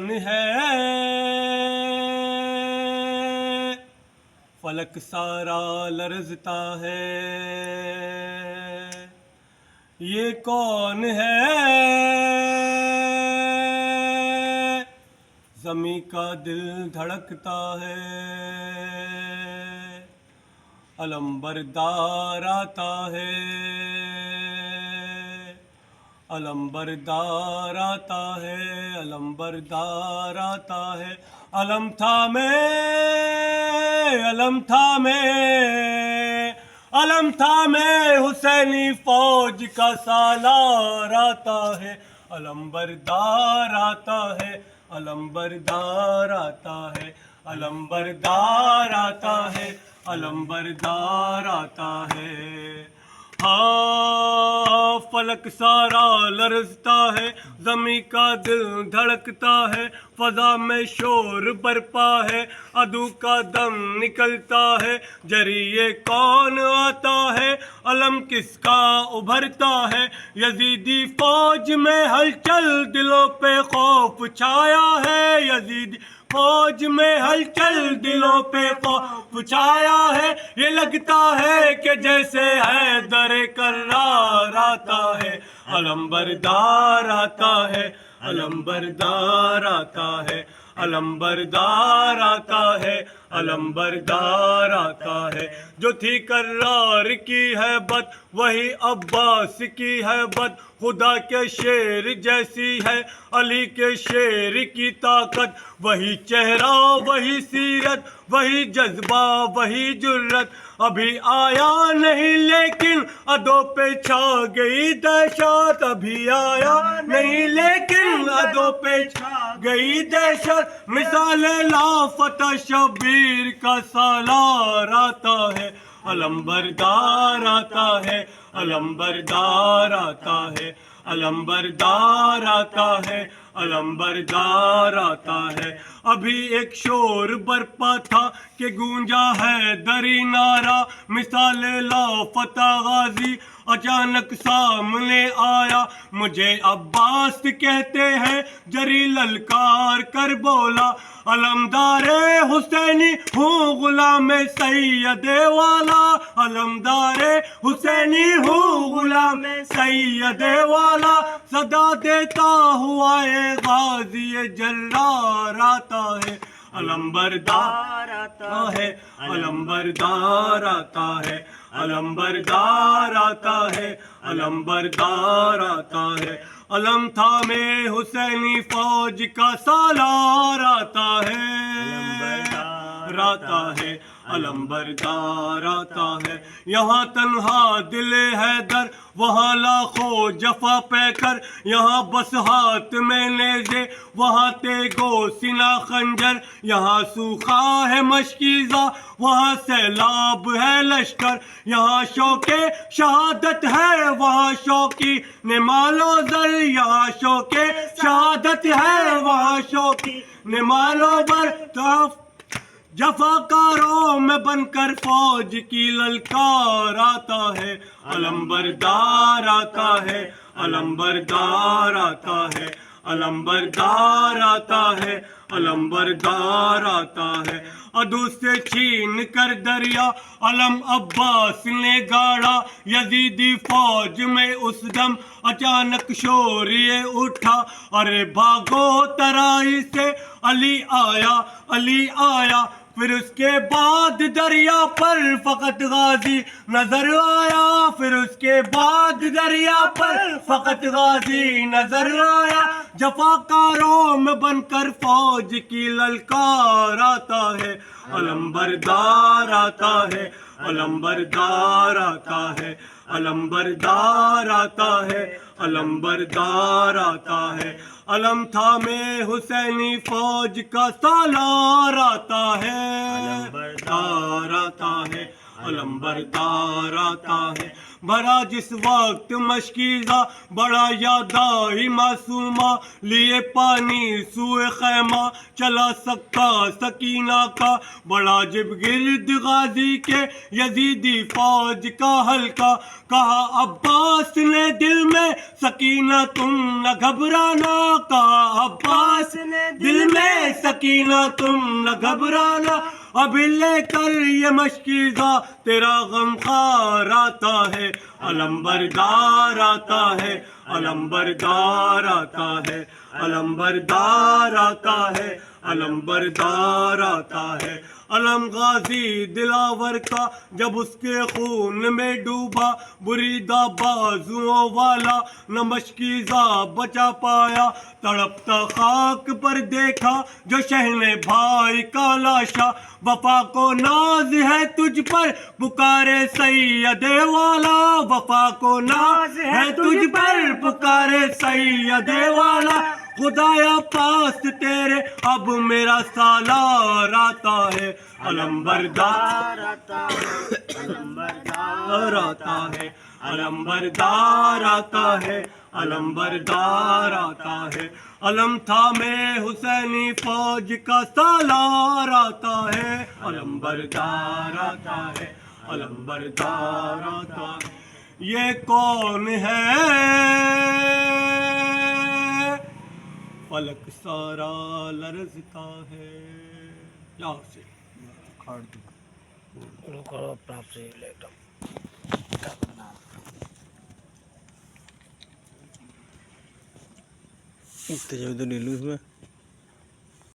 कौन है, फलक सारा लरजता है, ये कौन है, ज़मीं का दिल धड़कता है, अलंबरदार आता है, अलंबरदार आता है, अलंबरदार आता है, अलम थामे, अलम थामे, अलम थामे हुसैनी फौज का सालार आता है, अलंबरदार आता है, अलंबरदार आता है, अलंबरदार आता है, अलंबरदार आता है। हाँ, फलक सारा लरजता है, ज़मीं का दिल धड़कता है, फ़ज़ा में शोर बरपा है, अदू का दम निकलता है, जरिए कौन आता है, अलम किसका उभरता है, यजीदी फौज में हलचल, दिलों पे खौफ छाया है, यजीदी फौज में हलचल, दिलों पे खौफ छाया है, ये लगता है कि जैसे है दरे कर्रार आता है, अलंबरदार आता है, अलंबरदार आता है, अलंबरदार आता है, अलंबरदार आता है। जो थी कर्रार की है बद, वही अब्बास की है बद, खुदा के शेर जैसी है अली के शेर की ताकत, वही चेहरा वही सीरत, वही जज्बा वही जुर्रत, अभी आया नहीं लेकिन अदों पे छा गई दहशत, अभी आया नहीं लेकिन अदों पे छा गई दहशत, मिसाल लाफता शबीर का सालार आता है, अलंबरदार आता है, अलंबरदार आता है, अलंबरदार आता है, अलंबरदार आता है। अभी एक शोर बरपा था कि गूंजा है दरी नारा, मिसाले लापता गाजी अचानक सामने आया, मुझे अब्बास कहते हैं, जरी ललकार कर बोला, अलमदारे हुसैनी हूँ गुलाम सैयदे वाला, अलमदारे हुसैनी हूँ गुलाम सैयदे वाला, सदा देता हुआ ए गाजी जर्रार आता है, अलंबरदार आता है, अलंबरदार आता है, अलंबरदार आता है, अलंबरदार आता है, अलम थामे हुसैनी फौज का सालार आता है, अलंबरदार आता है, अलंबरदार आता है। यहाँ तन्हा दिले हैदर, वहाँ लाखों जफा पैकर, यहाँ बस हाथ में नेज़े, वहाँ तेगो सिना खंजर, यहाँ सूखा है मशकीज़ा, वहाँ सैलाब है लश्कर, यहाँ शौके शहादत है, वहाँ शौकी निमालो ज़र, यहाँ शौके शहादत है, वहाँ शौकी निमालो बर, तो जफाकारों में बनकर फौज की ललकार आता है, अलंबरदार आता है, अलंबरदार आता है, अलंबरदार आता है, अलंबरदार आता है। अदू से छीन कर दरिया अलम अब्बास ने गाड़ा, यजीदी फौज में उस दम अचानक शोर ये उठा, अरे भागो तराई से अली आया, अली आया, फिर उसके बाद दरिया पर फकत गाजी नजर आया, फिर उसके बाद दरिया पर फकत गाजी नजर आया, जफाकारों में बनकर फौज की ललकार आता है, अलंबरदार आता है, अलंबरदार आता है, अलंबरदार आता है, अलंबरदार आता है। अलम थामे हुसैनी फौज का सालार आता है, अलंबरदार आता है, अलंबरदार आता है। بھرا جس وقت مشکیزہ بڑا یادائی معصومہ لیے پانی سوئے خیمہ چلا سکتا سکینہ کا بڑا جب گرد غازی کے یزیدی فوج کا حلقہ کہا عباس نے دل میں سکینہ تم نہ گھبرانا کہا عباس نے دل میں سکینہ تم نہ گھبرانا ابھی لے کر یہ مشکیزہ تیرا غم خار آتا ہے علم بردار آتا ہے علم بردار آتا ہے علم بردار آتا ہے علم بردار آتا ہے علم غازی دلاور کا جب اس کے خون میں ڈوبا بریدہ بازوؤں والا نہ مشکیزہ بچا پایا تڑپتا خاک پر دیکھا جو شہن بھائی کا لاشا وفا کو ناز ہے تجھ پر پکارے سید والا وفا کو ناز ہے تجھ پر پکارے سید والا خدایا پاس تیرے اب میرا سالار آتا ہے علم بردار آتا ہے علم بردار آتا ہے علم بردار آتا ہے علم بردار آتا ہے علم تھامے حسینی فوج کا سالار آتا ہے علم بردار آتا ہے علم بردار آتا ہے یہ کون ہے فلک سارا لرزتا ہے یا سے کرو اپنا آپ سے لیٹ اپ تجھے ادھر نہیں لوں اس میں